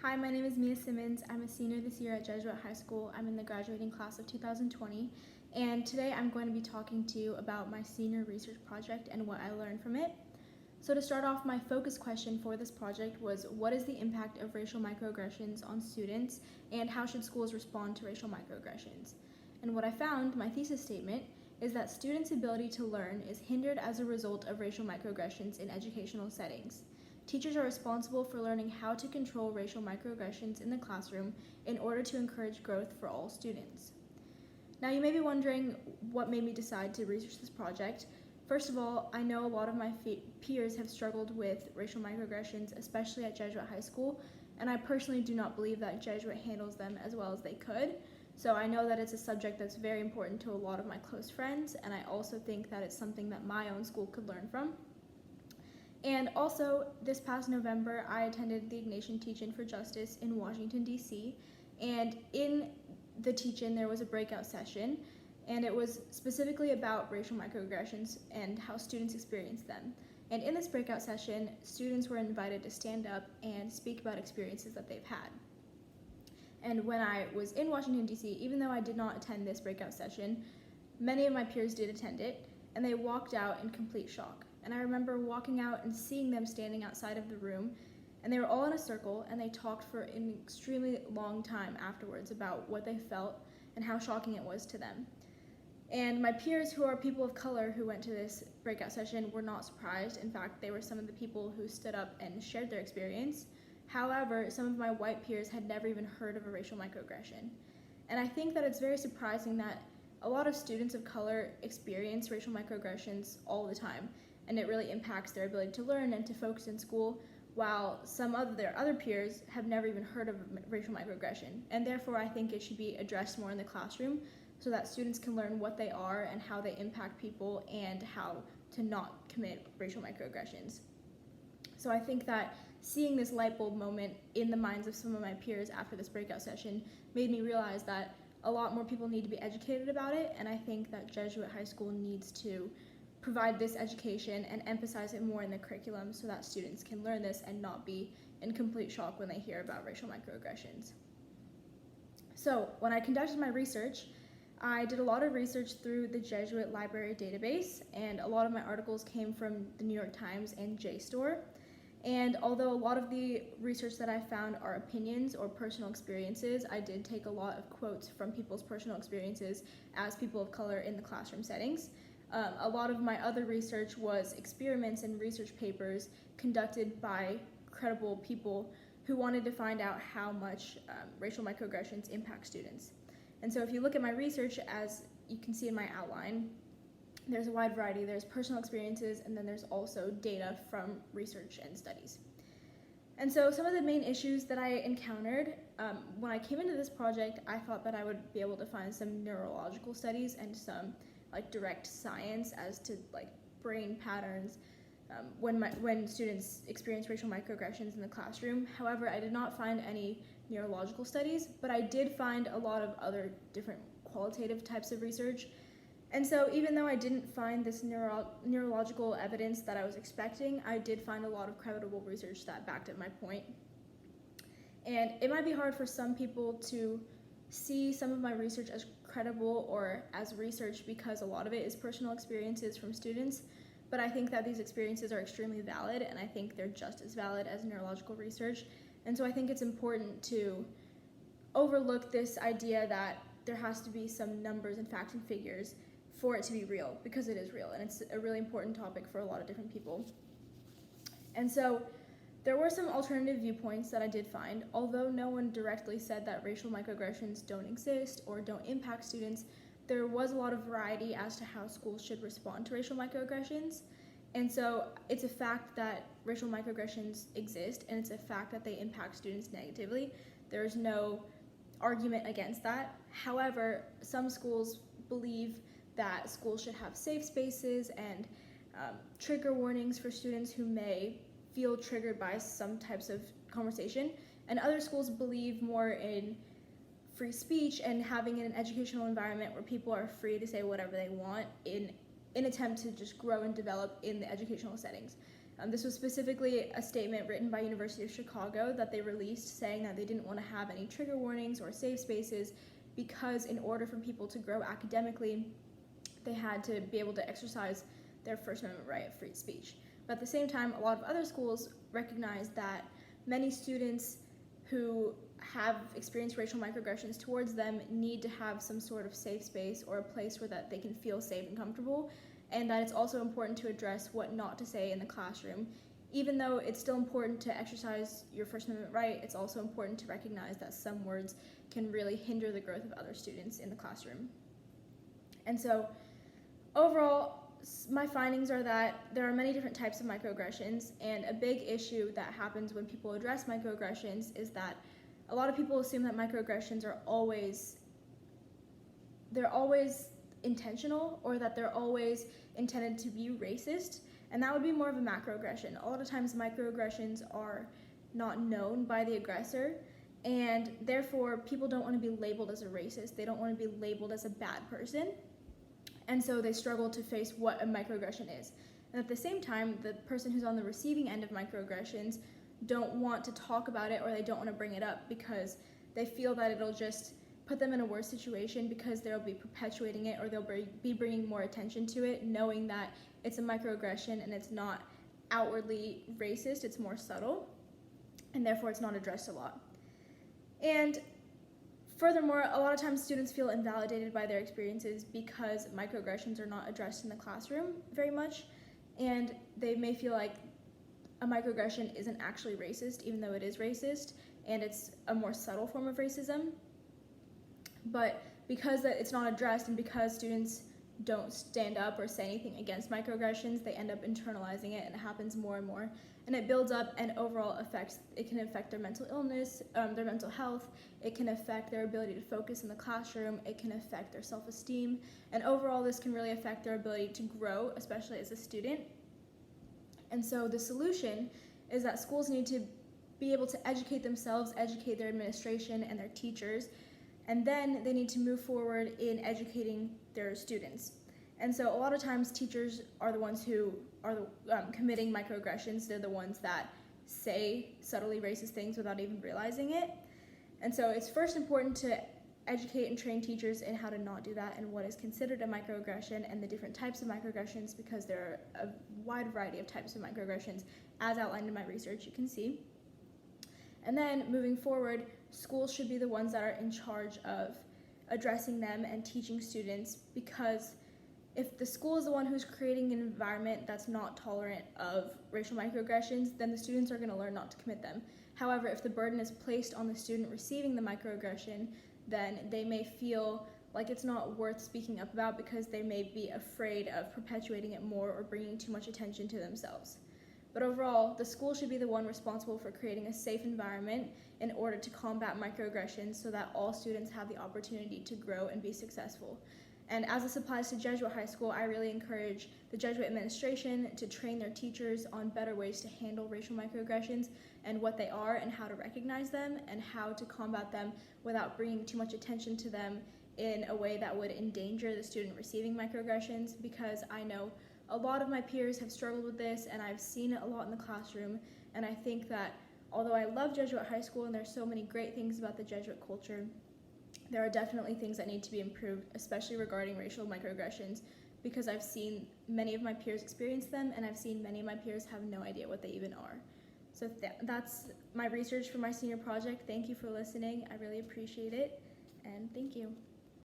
Hi, my name is Mia Simmons. I'm a senior this year at Jesuit High School. I'm in the graduating class of 2020, and today I'm going to be talking to you about my senior research project and what I learned from it. So to start off, my focus question for this project was, what is the impact of racial microaggressions on students, and how should schools respond to racial microaggressions? And what I found, my thesis statement, is that students' ability to learn is hindered as a result of racial microaggressions in educational settings. Teachers are responsible for learning how to control racial microaggressions in the classroom in order to encourage growth for all students. Now, you may be wondering what made me decide to research this project. First of all, I know a lot of my peers have struggled with racial microaggressions, especially at Jesuit High School, and I personally do not believe that Jesuit handles them as well as they could. So I know that it's a subject that's very important to a lot of my close friends, and I also think that it's something that my own school could learn from. And also, this past November, I attended the Ignatian Teach-In for Justice in Washington, D.C., and in the teach-in, there was a breakout session, and it was specifically about racial microaggressions and how students experience them. And in this breakout session, students were invited to stand up and speak about experiences that they've had. And when I was in Washington, D.C., even though I did not attend this breakout session, many of my peers did attend it, and they walked out in complete shock. And I remember walking out and seeing them standing outside of the room, and they were all in a circle, and they talked for an extremely long time afterwards about what they felt and how shocking it was to them. And my peers, who are people of color who went to this breakout session, were not surprised. In fact, they were some of the people who stood up and shared their experience. However, some of my white peers had never even heard of a racial microaggression. And I think that it's very surprising that a lot of students of color experience racial microaggressions all the time, and it really impacts their ability to learn and to focus in school, while some of their other peers have never even heard of racial microaggression. And therefore, I think it should be addressed more in the classroom so that students can learn what they are and how they impact people and how to not commit racial microaggressions. So I think that seeing this light bulb moment in the minds of some of my peers after this breakout session made me realize that a lot more people need to be educated about it, and I think that Jesuit High School needs to provide this education and emphasize it more in the curriculum so that students can learn this and not be in complete shock when they hear about racial microaggressions. So when I conducted my research, I did a lot of research through the Jesuit Library database, and a lot of my articles came from the New York Times and JSTOR. And although a lot of the research that I found are opinions or personal experiences, I did take a lot of quotes from people's personal experiences as people of color in the classroom settings. A lot of my other research was experiments and research papers conducted by credible people who wanted to find out how much racial microaggressions impact students. And so if you look at my research, as you can see in my outline, there's a wide variety. There's personal experiences, and then there's also data from research and studies. And so some of the main issues that I encountered when I came into this project, I thought that I would be able to find some neurological studies and some direct science as to brain patterns when students experience racial microaggressions in the classroom. However, I did not find any neurological studies, but I did find a lot of other different qualitative types of research. And so even though I didn't find this neurological evidence that I was expecting, I did find a lot of credible research that backed up my point. And it might be hard for some people to see some of my research as credible or as research because a lot of it is personal experiences from students, but I think that these experiences are extremely valid, and I think they're just as valid as neurological research. And so I think it's important to overlook this idea that there has to be some numbers and facts and figures for it to be real, because it is real, and it's a really important topic for a lot of different people. And so there were some alternative viewpoints that I did find. Although no one directly said that racial microaggressions don't exist or don't impact students, there was a lot of variety as to how schools should respond to racial microaggressions. And so it's a fact that racial microaggressions exist, and it's a fact that they impact students negatively. There's no argument against that. However, some schools believe that schools should have safe spaces and trigger warnings for students who may feel triggered by some types of conversation, and other schools believe more in free speech and having an educational environment where people are free to say whatever they want in attempt to just grow and develop in the educational settings. This was specifically a statement written by University of Chicago that they released saying that they didn't want to have any trigger warnings or safe spaces because in order for people to grow academically, they had to be able to exercise their First Amendment right of free speech. But at the same time, a lot of other schools recognize that many students who have experienced racial microaggressions towards them need to have some sort of safe space or a place where that they can feel safe and comfortable, and that it's also important to address what not to say in the classroom. Even though it's still important to exercise your First Amendment right, it's also important to recognize that some words can really hinder the growth of other students in the classroom. And so, overall, my findings are that there are many different types of microaggressions, and a big issue that happens when people address microaggressions is that a lot of people assume that microaggressions are always intentional, or that they're always intended to be racist, and that would be more of a macroaggression. A lot of times microaggressions are not known by the aggressor, and therefore people don't want to be labeled as a racist. They don't want to be labeled as a bad person, and so they struggle to face what a microaggression is. And at the same time, the person who's on the receiving end of microaggressions don't want to talk about it, or they don't want to bring it up because they feel that it'll just put them in a worse situation because they'll be perpetuating it, or they'll be bringing more attention to it, knowing that it's a microaggression and it's not outwardly racist, it's more subtle, and therefore it's not addressed a lot. And furthermore, a lot of times students feel invalidated by their experiences because microaggressions are not addressed in the classroom very much, and they may feel like a microaggression isn't actually racist, even though it is racist, and it's a more subtle form of racism. But because it's not addressed, and because students don't stand up or say anything against microaggressions, they end up internalizing it, and it happens more and more. And it builds up, and overall it can affect their mental illness, their mental health, it can affect their ability to focus in the classroom, it can affect their self-esteem, and overall this can really affect their ability to grow, especially as a student. And so the solution is that schools need to be able to educate themselves, educate their administration and their teachers, and then they need to move forward in educating their students. And so a lot of times teachers are the ones who are committing microaggressions. They're the ones that say subtly racist things without even realizing it. And so it's first important to educate and train teachers in how to not do that and what is considered a microaggression and the different types of microaggressions, because there are a wide variety of types of microaggressions as outlined in my research, you can see. And then moving forward, schools should be the ones that are in charge of addressing them and teaching students, because if the school is the one who's creating an environment that's not tolerant of racial microaggressions, then the students are going to learn not to commit them. However, if the burden is placed on the student receiving the microaggression, then they may feel like it's not worth speaking up about because they may be afraid of perpetuating it more or bringing too much attention to themselves. But overall, the school should be the one responsible for creating a safe environment in order to combat microaggressions so that all students have the opportunity to grow and be successful. And as this applies to Jesuit High School, I really encourage the Jesuit administration to train their teachers on better ways to handle racial microaggressions and what they are and how to recognize them and how to combat them without bringing too much attention to them in a way that would endanger the student receiving microaggressions, because I know a lot of my peers have struggled with this and I've seen it a lot in the classroom, and I think that although I love Jesuit High School and there's so many great things about the Jesuit culture, there are definitely things that need to be improved, especially regarding racial microaggressions, because I've seen many of my peers experience them and I've seen many of my peers have no idea what they even are. So that's my research for my senior project. Thank you for listening. I really appreciate it, and thank you.